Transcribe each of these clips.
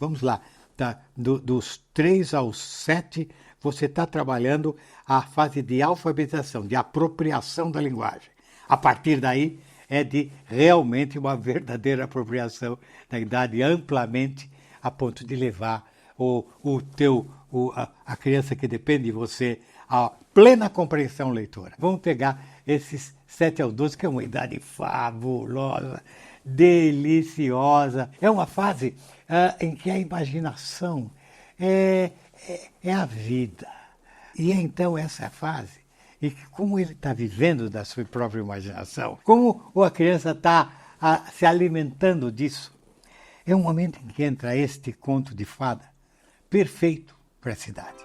vamos lá, dos 3 aos 7, você está trabalhando a fase de alfabetização, de apropriação da linguagem. A partir daí, é de realmente uma verdadeira apropriação da idade amplamente, a ponto de levar a criança que depende de você à plena compreensão leitora. Vamos pegar esses 7 aos 12, que é uma idade fabulosa, deliciosa. É uma fase em que a imaginação é a vida. E então essa fase, e como ele está vivendo da sua própria imaginação, como a criança está se alimentando disso, é um momento em que entra este conto de fada perfeito para a cidade.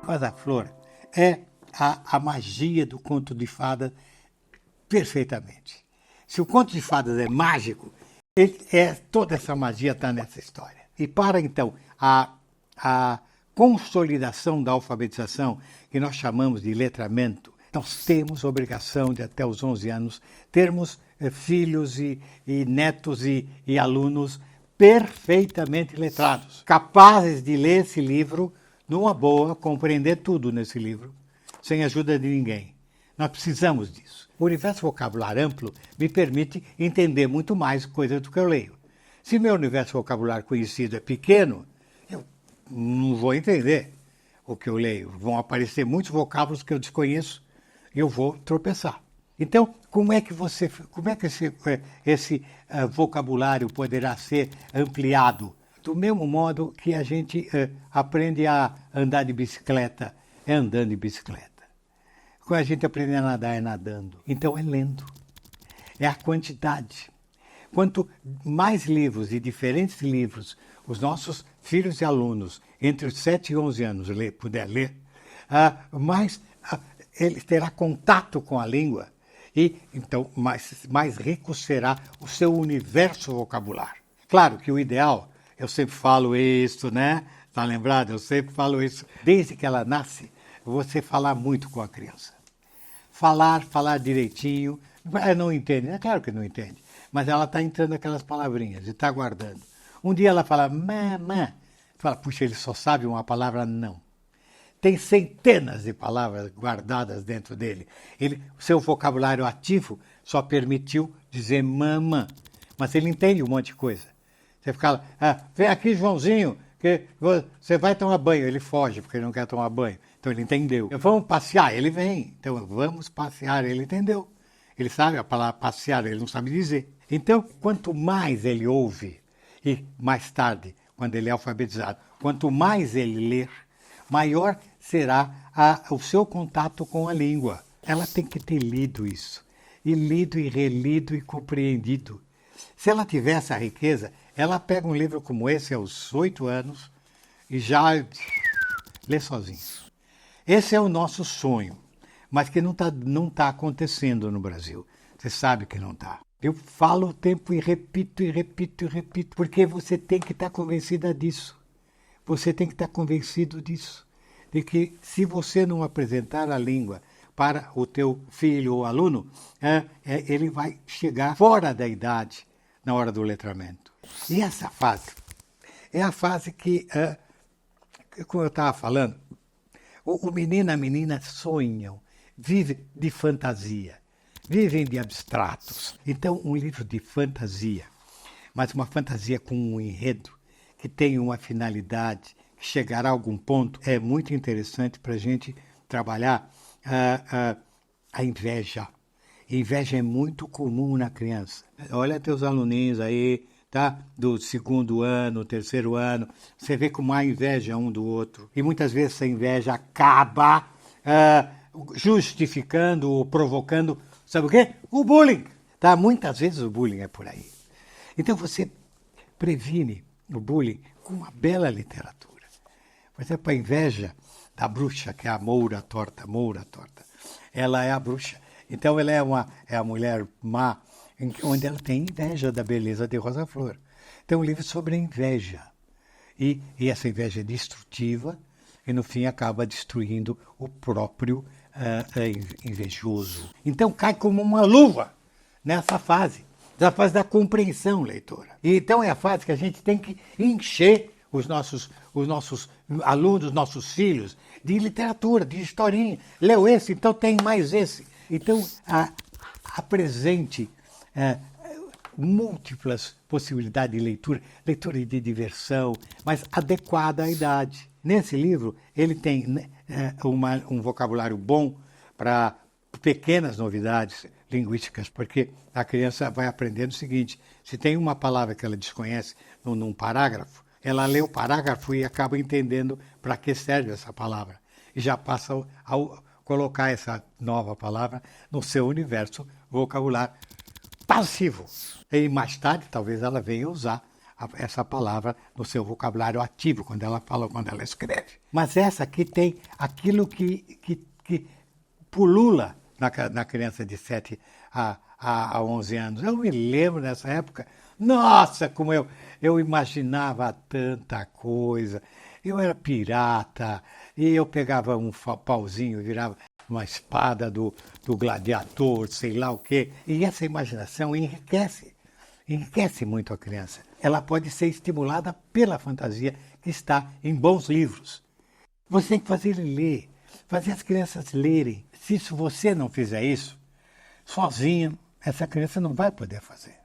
Mas a flor é a magia do conto de fadas perfeitamente. Se o conto de fadas é mágico, toda essa magia está nessa história. E para, então, a consolidação da alfabetização, que nós chamamos de letramento, nós temos a obrigação de, até os 11 anos, termos filhos e netos e alunos perfeitamente letrados, capazes de ler esse livro numa boa, compreender tudo nesse livro, sem ajuda de ninguém. Nós precisamos disso. O universo vocabular amplo me permite entender muito mais coisas do que eu leio. Se meu universo vocabular conhecido é pequeno, eu não vou entender o que eu leio. Vão aparecer muitos vocábulos que eu desconheço e eu vou tropeçar. Então, como é que esse vocabulário poderá ser ampliado? Do mesmo modo que a gente aprende a andar de bicicleta, é andando de bicicleta. Quando a gente aprende a nadar, é nadando. Então, é lendo. É a quantidade. Quanto mais livros e diferentes livros os nossos filhos e alunos entre os 7 e 11 anos puder ler, mais ele terá contato com a língua e, então, mais rico será o seu universo vocabular. Claro que o ideal, eu sempre falo isso, né? Está lembrado? Eu sempre falo isso. Desde que ela nasce, você falar muito com a criança. Falar direitinho. Ela não entende, é claro que não entende, mas ela está entrando aquelas palavrinhas e está guardando. Um dia ela fala, mamã. Fala, puxa, ele só sabe uma palavra não. Tem centenas de palavras guardadas dentro dele. Seu vocabulário ativo só permitiu dizer mamã, mas ele entende um monte de coisa. Você fica lá, vem aqui, Joãozinho, que você vai tomar banho. Ele foge porque ele não quer tomar banho. Então ele entendeu. Vamos passear, ele vem. Então vamos passear, ele entendeu. Ele sabe a palavra passear, ele não sabe dizer. Então, quanto mais ele ouve, e mais tarde, quando ele é alfabetizado, quanto mais ele ler, maior será o seu contato com a língua. Ela tem que ter lido isso. E lido e relido e compreendido. Se ela tiver essa riqueza, ela pega um livro como esse aos 8 anos e já lê sozinho. Esse é o nosso sonho, mas que não tá acontecendo no Brasil. Você sabe que não está. Eu falo o tempo e repito, porque você tem que estar convencida disso. Você tem que estar convencido disso. De que se você não apresentar a língua para o teu filho ou aluno, ele vai chegar fora da idade na hora do letramento. E essa fase é a fase que, como eu estava falando, o menino e a menina sonham, vivem de fantasia, vivem de abstratos. Então, um livro de fantasia, mas uma fantasia com um enredo, que tem uma finalidade, que chegará a algum ponto, é muito interessante para a gente trabalhar a inveja. A inveja é muito comum na criança. Olha teus aluninhos aí, tá? Do 2º ano, 3º ano, você vê como há inveja um do outro. E muitas vezes essa inveja acaba justificando ou provocando, sabe o quê? O bullying. Tá? Muitas vezes o bullying é por aí. Então você previne o bullying com uma bela literatura. Por exemplo, a inveja da bruxa, que é a Moura Torta. Ela é a bruxa. Então ela é a mulher má, onde ela tem inveja da beleza de Rosa Flor. Então um livro sobre a inveja. E essa inveja é destrutiva e no fim acaba destruindo o próprio invejoso. Então cai como uma luva nessa fase. da fase da compreensão leitora. E então é a fase que a gente tem que encher os nossos alunos, os nossos filhos, de literatura, de historinha. Leu esse, então tem mais esse. Então, apresente múltiplas possibilidades de leitura, leitura de diversão, mas adequada à idade. Nesse livro, ele tem um vocabulário bom para pequenas novidades linguísticas, porque a criança vai aprendendo o seguinte: se tem uma palavra que ela desconhece num parágrafo, ela lê o parágrafo e acaba entendendo para que serve essa palavra. E já passa a colocar essa nova palavra no seu universo vocabulário passivo. E mais tarde, talvez ela venha usar essa palavra no seu vocabulário ativo, quando ela fala, quando ela escreve. Mas essa aqui tem aquilo que pulula na criança de 7 a 11 anos. Eu me lembro nessa época, nossa, como eu imaginava tanta coisa. Eu era pirata, e eu pegava um pauzinho e virava uma espada do gladiador, sei lá o quê. E essa imaginação enriquece muito a criança. Ela pode ser estimulada pela fantasia que está em bons livros. Você tem que fazer ele ler, fazer as crianças lerem. Se você não fizer isso, sozinha, essa criança não vai poder fazer.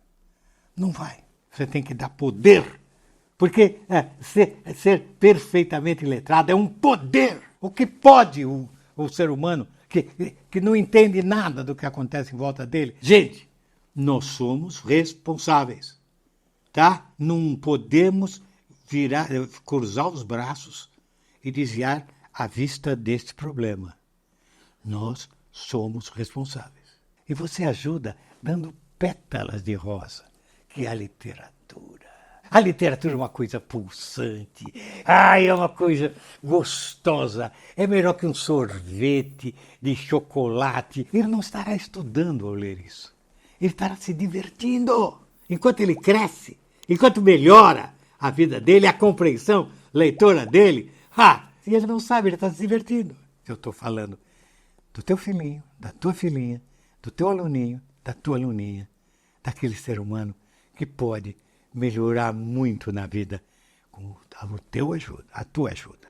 Não vai. Você tem que dar poder. Porque ser perfeitamente letrado é um poder. O que pode o ser humano, que não entende nada do que acontece em volta dele? Gente, nós somos responsáveis. Tá? Não podemos cruzar os braços e desviar a vista deste problema. Nós somos responsáveis. E você ajuda dando pétalas de rosa, que é a literatura. A literatura é uma coisa pulsante, é uma coisa gostosa, é melhor que um sorvete de chocolate. Ele não estará estudando ao ler isso, ele estará se divertindo. Enquanto ele cresce, enquanto melhora a vida dele, a compreensão leitora dele, e ele não sabe, ele está se divertindo. Eu estou falando do teu filhinho, da tua filhinha, do teu aluninho, da tua aluninha, daquele ser humano que pode melhorar muito na vida com a tua ajuda.